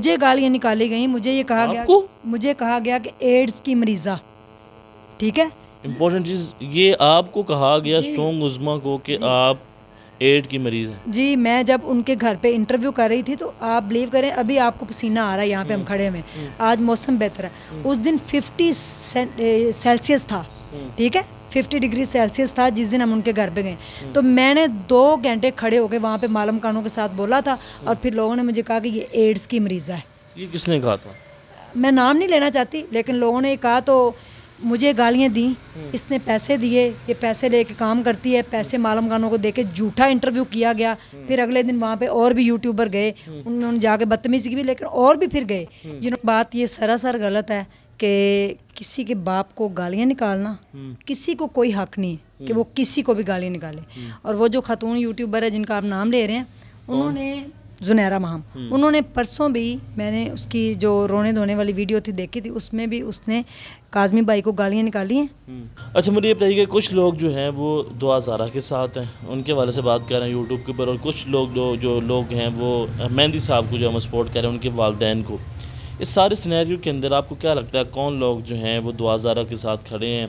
मुझे गालियाँ निकाली गई, मुझे कहा गया कि एड्स की मरीज़ा, ठीक है। इम्पोर्टेंट चीज़ ये आपको कहा गया जी स्ट्रॉन्ग उज़्मा को कि जी आप एड की मरीज़ हैं। जी, मैं जब उनके घर पे इंटरव्यू कर रही थी तो आप बिलीव करें, अभी आपको पसीना आ रहा है यहाँ पे हम खड़े हुए, आज मौसम बेहतर है। उस दिन 50 सेल्सियस था, ठीक है, 50 डिग्री सेल्सियस था जिस दिन हम उनके घर पे गए। तो मैंने 2 घंटे खड़े होकर वहाँ पे मालम कानों के साथ बोला था और फिर लोगों ने मुझे कहा कि ये एड्स की मरीज़ा है। ये किसने कहा था? मैं नाम नहीं लेना चाहती, लेकिन लोगों ने कहा तो मुझे गालियाँ दी, इसने पैसे दिए, ये पैसे लेके काम करती है, पैसे मालम खानों को देके झूठा इंटरव्यू किया गया। फिर अगले दिन वहाँ पे और भी यूट्यूबर गए, उन्होंने जाके बदतमीजी की भी, लेकिन और भी फिर गए जिन्होंने बात ये सरासर गलत है कि किसी के बाप को गालियाँ निकालना, किसी को कोई हक नहीं है कि वो किसी को भी गालियाँ निकाले। और वो जो खातून यूट्यूबर है जिनका आप नाम ले रहे हैं, उन्होंने जुनैरा महम, उन्होंने परसों भी, मैंने उसकी जो रोने धोने वाली वीडियो थी देखी थी, उसमें भी उसने काज़मी भाई को गालियाँ निकाली हैं। अच्छा मुझे ये बताइए कि कुछ लोग जो हैं वो दुआ ज़ारा के साथ हैं, उनके वाले से बात कर रहे हैं यूट्यूब के ऊपर, और कुछ लोग जो लोग हैं वो मेहंदी साहब को जो हम सपोर्ट कर रहे हैं, उनके वालदैन को। इस सारे सिनेरियो के अंदर आपको क्या लगता है कौन लोग जो हैं वो दुआ ज़ारा के साथ खड़े हैं?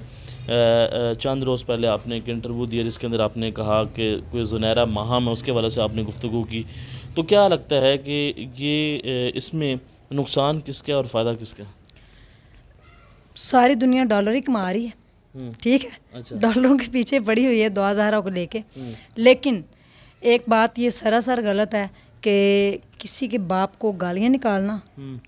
चंद रोज़ पहले आपने एक इंटरव्यू दिया जिसके अंदर आपने कहा कि कोई जुनैरा महम है, उसके वाले से आपने गुफ्तगू की। तो क्या लगता है कि ये इसमें नुकसान किसका और फ़ायदा किसका? सारी दुनिया डॉलर ही कमा रही है, ठीक है, अच्छा। डॉलरों के पीछे पड़ी हुई है दुआ ज़ारा को लेके। लेकिन एक बात ये सरासर गलत है कि किसी के बाप को गालियाँ निकालना,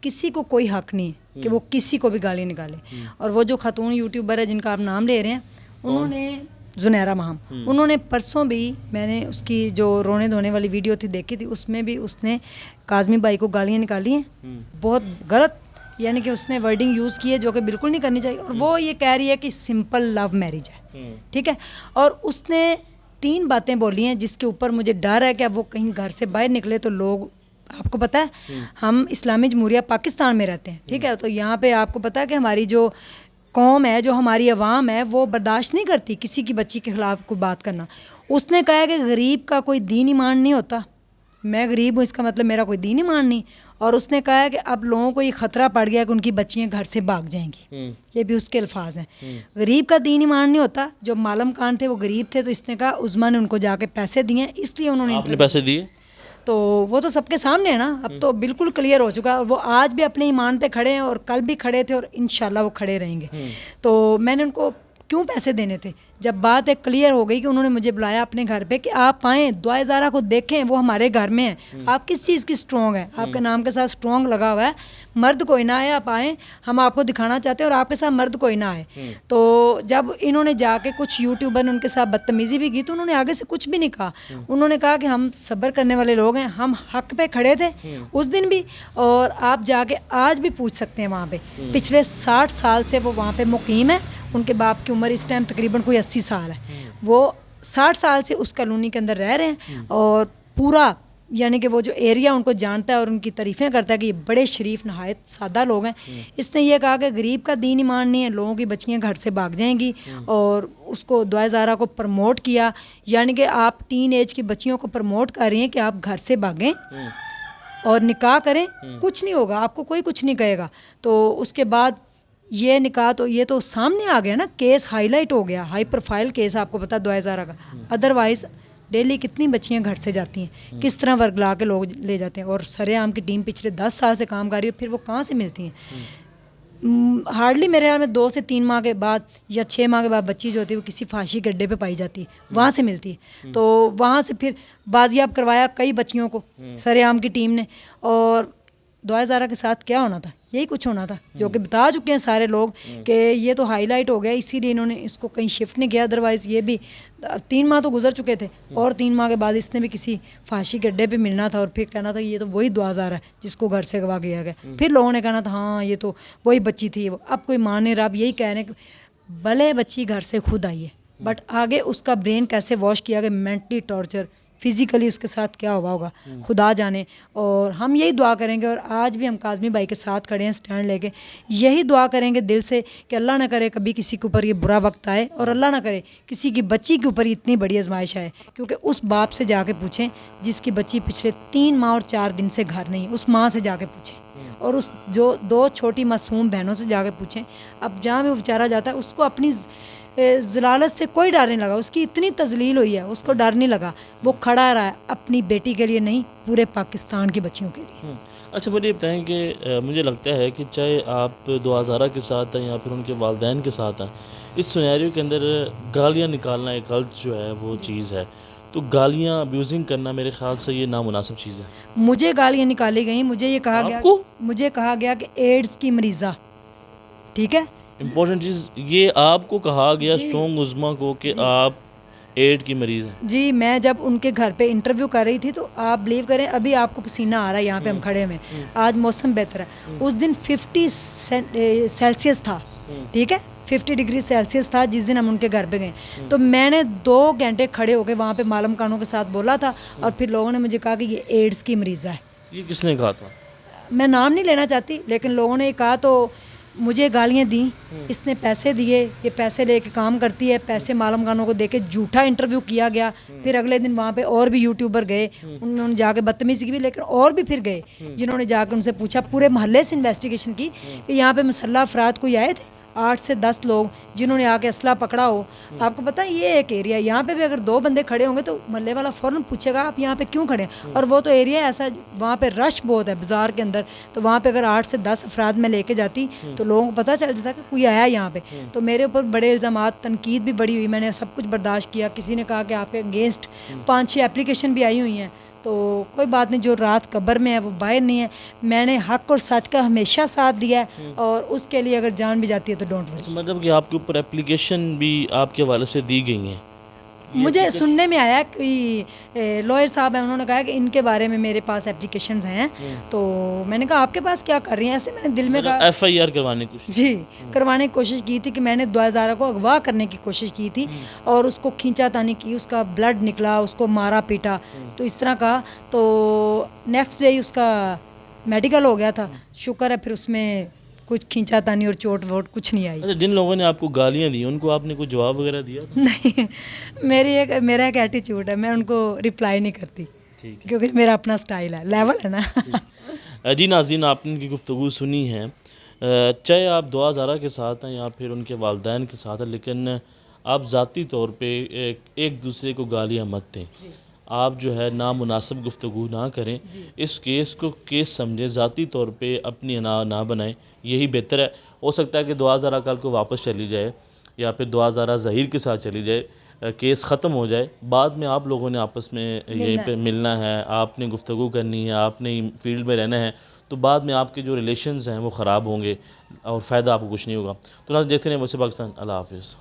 किसी को कोई हक नहीं है कि वो किसी को भी गाली निकाले। और वो जो खातून यूट्यूबर है जिनका आप नाम ले रहे हैं, उन्होंने जुनैरा महम, उन्होंने परसों भी, मैंने उसकी जो रोने धोने वाली वीडियो थी देखी थी, उसमें भी उसने काज़मी भाई को गालियाँ निकाली हैं, बहुत गलत, यानी कि उसने वर्डिंग यूज़ की है जो कि बिल्कुल नहीं करनी चाहिए। और वो ये कह रही है कि सिंपल लव मैरिज है, ठीक है। और उसने 3 बातें बोली हैं जिसके ऊपर मुझे डर है कि अब वो कहीं घर से बाहर निकले तो लोग, आपको पता है हम इस्लामी जमहूरिया पाकिस्तान में रहते हैं, ठीक है, तो यहाँ पे आपको पता है कि हमारी जो कौम है, जो हमारी अवाम है, वो बर्दाश्त नहीं करती किसी की बच्ची के ख़िलाफ़ कोई बात करना। उसने कहा है कि गरीब का कोई दीन ईमान नहीं होता, मैं गरीब हूँ इसका मतलब मेरा कोई दीन ईमान नहीं। और उसने कहा है कि अब लोगों को ये ख़तरा पड़ गया कि उनकी बच्चियाँ घर से भाग जाएंगी, ये भी उसके अल्फाज हैं। गरीब का दीन ईमान नहीं होता, जो मालम खान थे वो गरीब थे, तो इसने कहा उज़्मा ने उनको जाके पैसे दिए, इसलिए उन्होंने, आपने पैसे दिए? तो वो तो सबके सामने है ना, अब तो बिल्कुल क्लियर हो चुका है। और वो आज भी अपने ईमान पे खड़े हैं और कल भी खड़े थे और इंशाल्लाह वो खड़े रहेंगे। तो मैंने उनको क्यों पैसे देने थे, जब बात एक क्लियर हो गई कि उन्होंने मुझे बुलाया अपने घर पे कि आप आएँ, दुआ ज़ारा को देखें, वो हमारे घर में है, आप किस चीज़ की स्ट्रॉन्ग है, आपके नाम के साथ स्ट्रॉन्ग लगा हुआ है, मर्द कोई ना आए, आप आएँ, हम आपको दिखाना चाहते हैं, और आपके साथ मर्द कोई ना आए। तो जब इन्होंने जाके कुछ यूट्यूबर ने उनके साथ बदतमीज़ी भी की तो उन्होंने आगे से कुछ भी नहीं कहा। उन्होंने कहा कि हम सब्र करने वाले लोग हैं, हम हक पे खड़े थे उस दिन भी, और आप जाके आज भी पूछ सकते हैं वहाँ पे। पिछले 60 साल से वो वहाँ पे मुकीम है, उनके बाप की उम्र इस टाइम तकरीबन कोई 80 साल है, वो 60 साल से उस कॉलोनी के अंदर रह रहे हैं, और पूरा यानी कि वो जो एरिया उनको जानता है और उनकी तारीफ़ें करता है कि ये बड़े शरीफ नहायत सादा लोग हैं। इसने ये कहा कि गरीब का दीन ईमान नहीं है, लोगों की बच्चियाँ घर से भाग जाएंगी, और उसको दुआ ज़ारा को प्रमोट किया, यानी कि आप टीन एज की बच्चियों को प्रमोट कर रही हैं कि आप घर से भागें और निकाह करें, कुछ नहीं होगा, आपको कोई कुछ नहीं कहेगा। तो उसके बाद ये निकाह, तो ये तो सामने आ गया ना, केस हाईलाइट हो गया, हाई प्रोफाइल केस, आपको पता दुआ ज़ारा का। अदरवाइज़ डेली कितनी बच्चियां घर से जाती हैं, किस तरह वर्गला के लोग ले जाते हैं, और सरेआम की टीम पिछले 10 साल से काम कर रही है, फिर वो कहाँ से मिलती हैं? हार्डली मेरे ख्याल में 2 से 3 माह के बाद या 6 माह के बाद बच्ची जो होती है वो किसी फांसी गड्ढे पे पाई जाती है, वहाँ से मिलती है। तो वहाँ से फिर बाजियाब करवाया कई बच्चियों को सरेआम की टीम ने, और दुआ ज़ारा के साथ क्या होना था, यही कुछ होना था, जो कि बता चुके हैं सारे लोग कि ये तो हाईलाइट हो गया, इसीलिए इन्होंने इसको कहीं शिफ्ट नहीं किया। अदरवाइज़ ये भी 3 माह तो गुजर चुके थे, और 3 माह के बाद इसने भी किसी फांसी गड्ढे पे मिलना था, और फिर कहना था ये तो वही दुआ ज़ारा है जिसको घर से गवा किया गया। फिर लोगों ने कहना था हाँ ये तो वही बच्ची थी। वो अब कोई माने रब यही कह रहे हैं कि भले बच्ची घर से खुद आई है, बट आगे उसका ब्रेन कैसे वॉश किया गया, मेंटली टॉर्चर, फ़िज़िकली उसके साथ क्या हुआ होगा खुदा जाने। और हम यही दुआ करेंगे, और आज भी हम काज़मी भाई के साथ खड़े हैं स्टैंड लेके, यही दुआ करेंगे दिल से कि अल्लाह ना करे कभी किसी के ऊपर ये बुरा वक्त आए, और अल्लाह ना करे किसी की बच्ची के ऊपर इतनी बड़ी आजमाइश आए। क्योंकि उस बाप से जाके पूछें जिसकी बच्ची पिछले 3 माह और 4 दिन से घर नहीं, उस माँ से जाके पूछें, और उस जो 2 छोटी मासूम बहनों से जाके पूछें। अब जहाँ भी वो बेचारा जाता है उसको अपनी ज़लालत से कोई डर नहीं लगा, उसकी इतनी तजलील हुई है, उसको डर नहीं लगा, वो खड़ा रहा है अपनी बेटी के लिए नहीं, पूरे पाकिस्तान की बच्चियों के लिए। अच्छा, मुझे ये बताएं कि मुझे लगता है कि चाहे आप दुआ ज़ारा के साथ हैं या फिर उनके वालिदैन के साथ हैं, इस सिनेरियो के अंदर गालियाँ निकालना एक गलत जो है वो चीज़ है। तो गालियाँ अब्यूज़िंग करना मेरे ख़्याल से ये नामुनासिब चीज़ है। मुझे गालियाँ निकाली गई, मुझे ये कहा गया, आपको? मुझे कहा गया कि एड्स की मरीज़ा, ठीक है, इम्पोर्टेंट चीज़ ये आपको कहा गया स्ट्रॉन्ग उज़्मा को कि आप एड की मरीज़ हैं। जी। मैं जब उनके घर पे इंटरव्यू कर रही थी तो आप बिलीव करें, अभी आपको पसीना आ रहा है यहाँ पे हम खड़े में, आज मौसम बेहतर है, उस दिन 50 सेल्सियस था, ठीक है, 50 डिग्री सेल्सियस था जिस दिन हम उनके घर पे गए। तो मैंने 2 घंटे खड़े होकर वहाँ पे मालम खानों के साथ बोला था, और फिर लोगों ने मुझे कहा कि ये एड्स की मरीज़ा है। ये किसने कहा था? मैं नाम नहीं लेना चाहती, लेकिन लोगों ने कहा, तो मुझे गालियाँ दी, इसने पैसे दिए, ये पैसे लेके काम करती है, पैसे मालम खानों को देके झूठा इंटरव्यू किया गया। फिर अगले दिन वहाँ पे और भी यूट्यूबर गए, उन्होंने जाके बदतमीज़ी की भी, लेकिन और भी फिर गए जिन्होंने जाकर उनसे पूछा, पूरे मोहल्ले से इन्वेस्टिगेशन की कि यहाँ पे मुसल्लह अफराद कोई आए थे, 8 से 10 लोग जिन्होंने आके असला पकड़ा हो। आपको पता है ये एक एरिया है, यहाँ पे भी अगर 2 बंदे खड़े होंगे तो मोहल्ले वाला फ़ौरन पूछेगा आप यहाँ पे क्यों खड़े हैं। और वो तो एरिया ऐसा, वहाँ पे रश बहुत है बाज़ार के अंदर, तो वहाँ पे अगर 8 से 10 अफराद में लेके जाती तो लोगों को पता चल जाता कि कोई आया यहाँ पे। तो मेरे ऊपर बड़े इल्ज़ामात, तनकीद भी बड़ी हुई, मैंने सब कुछ बर्दाश्त किया। किसी ने कहा कि आपके अगेंस्ट 5-6 एप्लीकेशन भी आई हुई हैं, तो कोई बात नहीं, जो रात कब्र में है वो बाहर नहीं है। मैंने हक और सच का हमेशा साथ दिया है, और उसके लिए अगर जान भी जाती है तो डोंट वरी। मतलब कि आपके ऊपर एप्लीकेशन भी आपके हवाले से दी गई हैं? मुझे सुनने में आया कि लॉयर साहब हैं, उन्होंने कहा कि इनके बारे में मेरे पास एप्लीकेशंस हैं। तो मैंने कहा आपके पास क्या कर रही हैं, ऐसे मैंने दिल में कहा, FIR करवाने की कोशिश? जी, करवाने की कोशिश की थी कि मैंने दुआ ज़ारा को अगवा करने की कोशिश की थी, और उसको खींचातानी की, उसका ब्लड निकला, उसको मारा पीटा, तो इस तरह का। तो नेक्स्ट डे उसका मेडिकल हो गया था, शुक्र है फिर उसमें कुछ खींचातानी और चोट वोट कुछ नहीं आई। अच्छा, जिन लोगों ने आपको गालियाँ दी उनको आपने कोई जवाब वगैरह दिया था? नहीं, मेरा एक एटीट्यूड है, मैं उनको रिप्लाई नहीं करती, ठीक है, क्योंकि मेरा अपना स्टाइल है, लेवल है ना। जी नाज़रीन, आपने इनकी गुफ्तगू सुनी है। चाहे आप दुआ ज़ारा के साथ हैं या फिर उनके वालिदैन के साथ हैं, लेकिन आप ज़ाती तौर पे एक दूसरे को गालियाँ मत दें। आप जो है नामुनासिब गुफ्तगू ना करें, इस केस को केस समझें, ज़ाती तौर पे अपनी ना बनाएं, यही बेहतर है। हो सकता है कि दुआ ज़ारा कल को वापस चली जाए, या फिर दुआ ज़ारा ज़हीर के साथ चली जाए, केस ख़त्म हो जाए, बाद में आप लोगों ने आपस में यहीं पे मिलना है, आपने गुफ्तगू करनी है, आपने फील्ड में रहना है, तो बाद में आपके जो रिलेशंस हैं वो ख़राब होंगे और फ़ायदा आपको कुछ नहीं होगा। तो ना देखते रहें मुझसे पाकिस्तान। अल्लाह हाफ़िज़।